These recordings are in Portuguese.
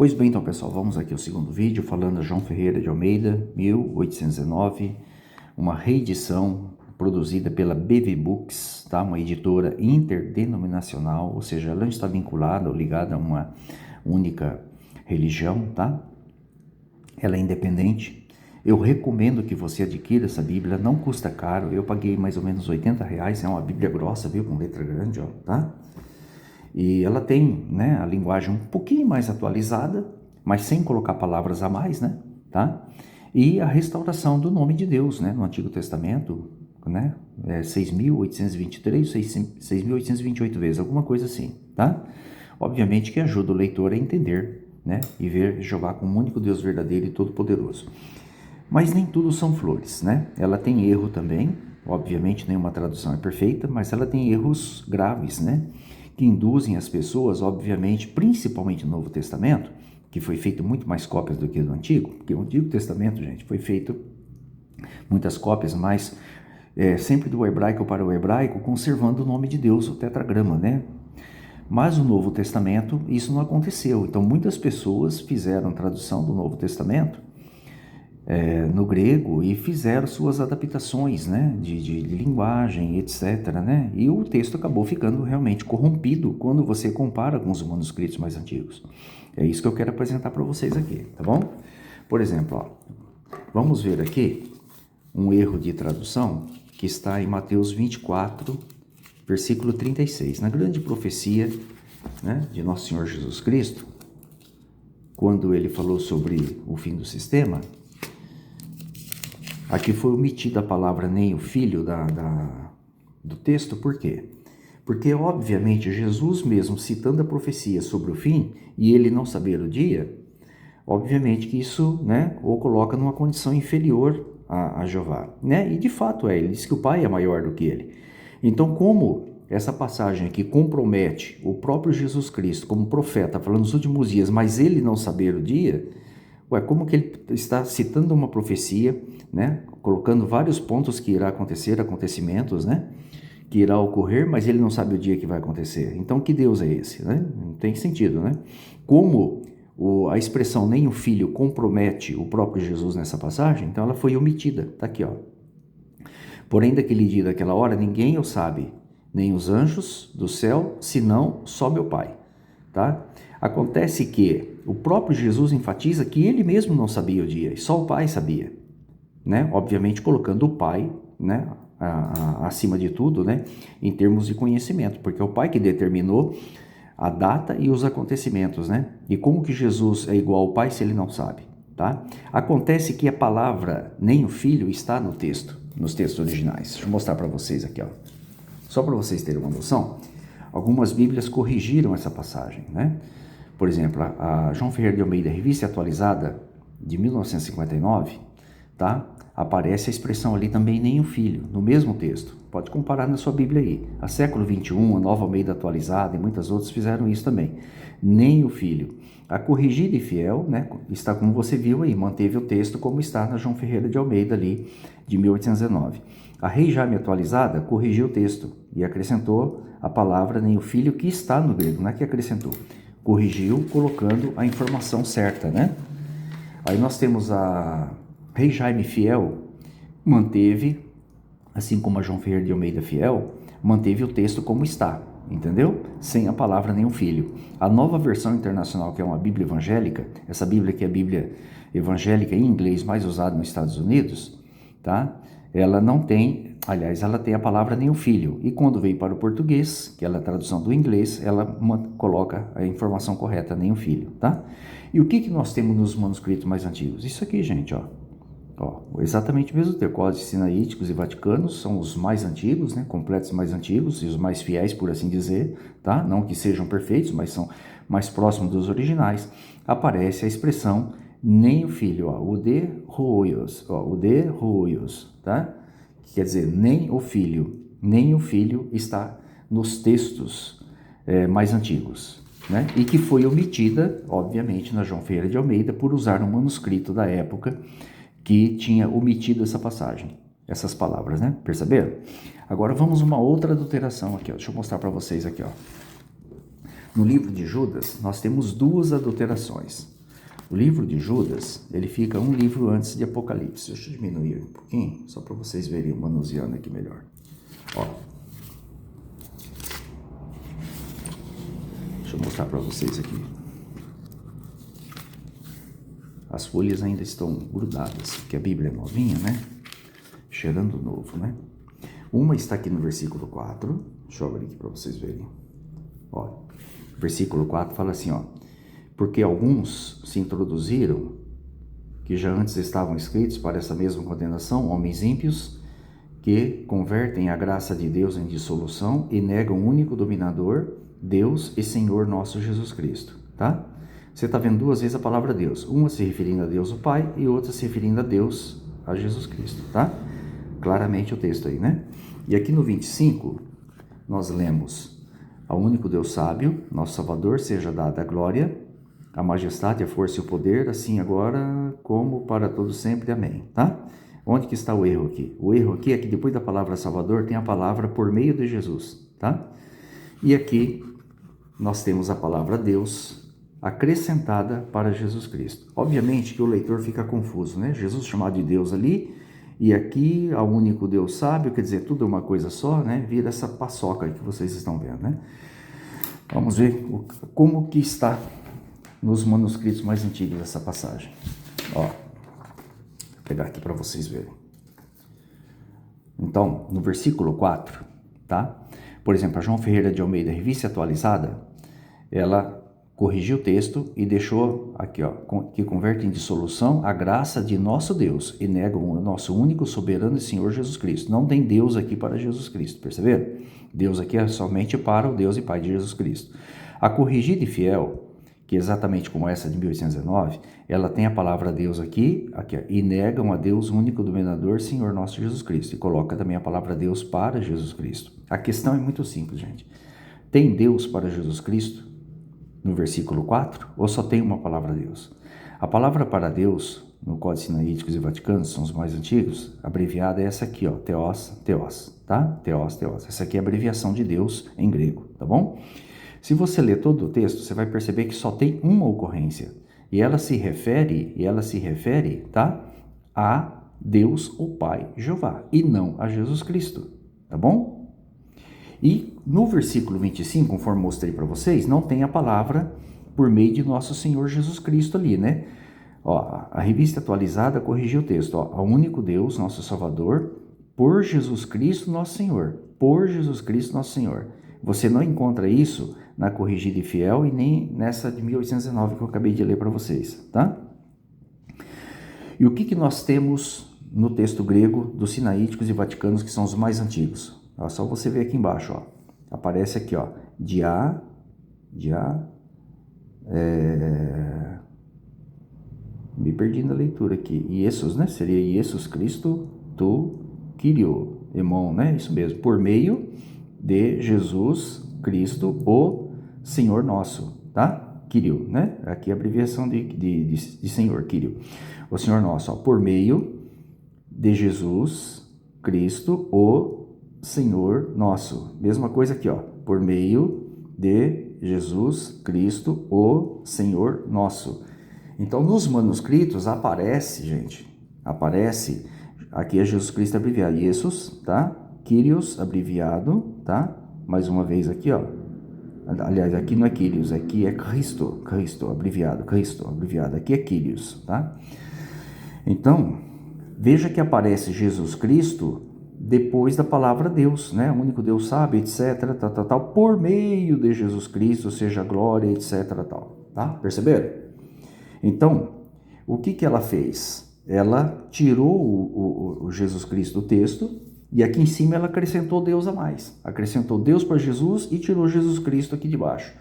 Pois bem, então pessoal, vamos aqui ao segundo vídeo falando João Ferreira de Almeida, 1819, uma reedição produzida pela BV Books, tá? Uma editora interdenominacional, ou seja, ela não está vinculada ou ligada a uma única religião, tá? Ela é independente. Eu recomendo que você adquira essa Bíblia, não custa caro, eu paguei mais ou menos R$80, é uma Bíblia grossa, viu, com letra grande, ó, tá? E ela tem, né, a linguagem um pouquinho mais atualizada, mas sem colocar palavras a mais, né, tá? E a restauração do nome de Deus, né, no Antigo Testamento, né, 6.823, 6.828 vezes, alguma coisa assim, tá? Obviamente que ajuda o leitor a entender, né, e ver Jeová como o único Deus verdadeiro e todo-poderoso. Mas nem tudo são flores, né? Ela tem erro também, obviamente nenhuma tradução é perfeita, mas ela tem erros graves, né? Que induzem as pessoas, obviamente, principalmente no Novo Testamento, que foi feito muito mais cópias do que do Antigo, porque o Antigo Testamento, gente, foi feito muitas cópias, mas sempre do hebraico para o hebraico, conservando o nome de Deus, o tetragrama, né? Mas no Novo Testamento isso não aconteceu, então muitas pessoas fizeram tradução do Novo Testamento no grego e fizeram suas adaptações, né, de linguagem, etc, né, e o texto acabou ficando realmente corrompido quando você compara com os manuscritos mais antigos. É isso que eu quero apresentar para vocês aqui, tá bom? Por exemplo, ó, vamos ver aqui um erro de tradução que está em Mateus 24, versículo 36, na grande profecia, né, de Nosso Senhor Jesus Cristo, quando ele falou sobre o fim do sistema. Aqui foi omitida a palavra nem o filho do texto, por quê? Porque, obviamente, Jesus mesmo citando a profecia sobre o fim, e ele não saber o dia, obviamente que isso, né, o coloca numa condição inferior a Jeová, né? E de fato ele diz que o Pai é maior do que ele. Então, como essa passagem aqui compromete o próprio Jesus Cristo como profeta, falando dos últimos dias, mas ele não saber o dia, como que ele está citando uma profecia, né? Colocando vários pontos que irá acontecer, acontecimentos, né? Que irá ocorrer, mas ele não sabe o dia que vai acontecer. Então, que Deus é esse, né? Não tem sentido, né? Como a expressão nem o filho compromete o próprio Jesus nessa passagem, então ela foi omitida. Tá aqui, ó. Porém, daquele dia, daquela hora, ninguém o sabe, nem os anjos do céu, senão só meu Pai, tá? Acontece que o próprio Jesus enfatiza que ele mesmo não sabia o dia, e só o Pai sabia, né? Obviamente colocando o Pai, né, acima de tudo, né, em termos de conhecimento, porque é o Pai que determinou a data e os acontecimentos, né? E como que Jesus é igual ao Pai se ele não sabe, tá? Acontece que a palavra nem o filho está no texto, nos textos originais. Deixa eu mostrar para vocês aqui, ó. Só para vocês terem uma noção, algumas Bíblias corrigiram essa passagem, né? Por exemplo, a João Ferreira de Almeida, Revista Atualizada, de 1959, tá? Aparece a expressão ali também nem o filho, no mesmo texto. Pode comparar na sua Bíblia aí. A Século XXI, a Nova Almeida Atualizada e muitas outras fizeram isso também. Nem o filho. A Corrigida e Fiel, né, está como você viu aí, manteve o texto como está na João Ferreira de Almeida ali, de 1819. A Rei Jaime Atualizada corrigiu o texto e acrescentou a palavra nem o filho que está no grego, não é que acrescentou. Corrigiu colocando a informação certa, né? Aí nós temos a Rei Jaime Fiel, manteve, assim como a João Ferreira de Almeida Fiel, manteve o texto como está, entendeu? Sem a palavra nem o filho. A Nova Versão Internacional, que é uma Bíblia evangélica, essa Bíblia que é a Bíblia evangélica em inglês mais usada nos Estados Unidos, tá? Ela não tem, aliás, ela tem a palavra nem o filho. E quando veio para o português, que é a tradução do inglês, ela coloca a informação correta, nem o filho, tá? E o que nós temos nos manuscritos mais antigos? Isso aqui, gente, ó. Exatamente o mesmo termo. Códices sinaíticos e vaticanos são os mais antigos, né? Completos mais antigos e os mais fiéis, por assim dizer, tá? Não que sejam perfeitos, mas são mais próximos dos originais. Aparece a expressão nem o filho, ó, o de ruios, tá? Que quer dizer nem o filho está nos textos mais antigos, né? E que foi omitida, obviamente, na João Ferreira de Almeida por usar um manuscrito da época que tinha omitido essa passagem, essas palavras, né? Perceberam? Agora vamos uma outra adulteração aqui, ó. Deixa eu mostrar para vocês aqui, ó. No livro de Judas, nós temos duas adulterações. O livro de Judas, ele fica um livro antes de Apocalipse. Deixa eu diminuir um pouquinho, só para vocês verem, manuseando aqui melhor. Ó. Deixa eu mostrar para vocês aqui. As folhas ainda estão grudadas, porque a Bíblia é novinha, né? Cheirando novo, né? Uma está aqui no versículo 4. Deixa eu abrir aqui para vocês verem. Ó, versículo 4 fala assim, ó. Porque alguns se introduziram, que já antes estavam escritos para essa mesma condenação, homens ímpios, que convertem a graça de Deus em dissolução e negam o único dominador, Deus e Senhor nosso Jesus Cristo, tá? Você está vendo duas vezes a palavra Deus, uma se referindo a Deus o Pai e outra se referindo a Deus, a Jesus Cristo, tá? Claramente o texto aí, né? E aqui no 25, nós lemos: ao único Deus sábio, nosso Salvador, seja dada a glória, a majestade, a força e o poder, assim agora como para todos sempre. Amém, tá? Onde que está o erro aqui? O erro aqui é que depois da palavra Salvador tem a palavra por meio de Jesus, tá? E aqui nós temos a palavra Deus acrescentada para Jesus Cristo. Obviamente que o leitor fica confuso, né? Jesus chamado de Deus ali, e aqui ao único Deus sábio, quer dizer, tudo é uma coisa só, né? Vira essa paçoca que vocês estão vendo, né? Vamos ver como que está nos manuscritos mais antigos essa passagem. Ó, vou pegar aqui para vocês verem. Então, no versículo 4, tá? Por exemplo, a João Ferreira de Almeida, Revista Atualizada, ela corrigiu o texto e deixou aqui, ó, que converte em dissolução a graça de nosso Deus e nega o nosso único, soberano e Senhor Jesus Cristo. Não tem Deus aqui para Jesus Cristo, perceberam? Deus aqui é somente para o Deus e Pai de Jesus Cristo. A corrigida e fiel, que exatamente como essa de 1819, ela tem a palavra Deus aqui ó, e negam a Deus único, dominador, Senhor nosso Jesus Cristo. E coloca também a palavra Deus para Jesus Cristo. A questão é muito simples, gente. Tem Deus para Jesus Cristo no versículo 4, ou só tem uma palavra Deus? A palavra para Deus, no Códice Sinaíticos e Vaticanos, são os mais antigos, abreviada é essa aqui, ó, Theos, tá? Theos. Essa aqui é a abreviação de Deus em grego, tá bom? Se você ler todo o texto, você vai perceber que só tem uma ocorrência, e ela se refere, tá? A Deus, o Pai, Jeová, e não a Jesus Cristo, tá bom? E no versículo 25, conforme mostrei para vocês, não tem a palavra por meio de nosso Senhor Jesus Cristo ali, né? Ó, a Revista Atualizada corrigiu o texto, ó, ao único Deus, nosso Salvador, por Jesus Cristo, nosso Senhor. Por Jesus Cristo, nosso Senhor. Você não encontra isso na Corrigida e Fiel e nem nessa de 1819 que eu acabei de ler para vocês, tá? E o que nós temos no texto grego dos Sinaíticos e Vaticanos, que são os mais antigos? Ó, só você ver aqui embaixo, ó. Aparece aqui, ó, me perdi na leitura aqui. Iesus, né? Seria Iesus Cristo, tu, Kyrio, Emon, né? Isso mesmo. Por meio de Jesus Cristo, o Senhor nosso, tá? Kyrio, né? Aqui é a abreviação de Senhor, Kyrio. O Senhor nosso, ó. Por meio de Jesus Cristo, o Senhor nosso. Mesma coisa aqui, ó. Por meio de Jesus Cristo, o Senhor nosso. Então, nos manuscritos aparece, gente, aqui é Jesus Cristo abreviado, Jesus, tá? Kyrios abreviado, tá? Mais uma vez aqui, ó. Aliás, aqui não é Kyrios, aqui é Cristo abreviado, aqui é Kyrios, tá? Então, veja que aparece Jesus Cristo depois da palavra Deus, né? O único Deus sabe, etc, tal, por meio de Jesus Cristo, seja glória, etc, tal, tá? Perceberam? Então, o que ela fez? Ela tirou o Jesus Cristo do texto e aqui em cima ela acrescentou Deus a mais. Acrescentou Deus para Jesus e tirou Jesus Cristo aqui de baixo.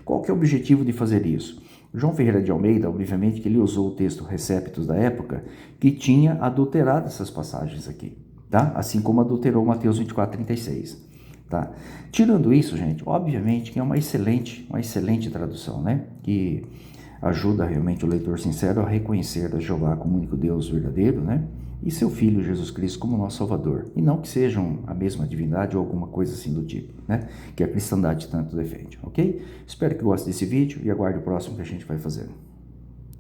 Qual que é o objetivo de fazer isso? João Ferreira de Almeida, obviamente que ele usou o texto Receptus da época, que tinha adulterado essas passagens aqui, tá? Assim como adulterou Mateus 24:36, tá? Tirando isso, gente, obviamente que é uma excelente tradução, né? Que ajuda realmente o leitor sincero a reconhecer a Jeová como único Deus verdadeiro, né? e seu Filho Jesus Cristo como nosso Salvador, e não que sejam a mesma divindade ou alguma coisa assim do tipo, né? Que a cristandade tanto defende, ok? Espero que goste desse vídeo e aguarde o próximo que a gente vai fazer.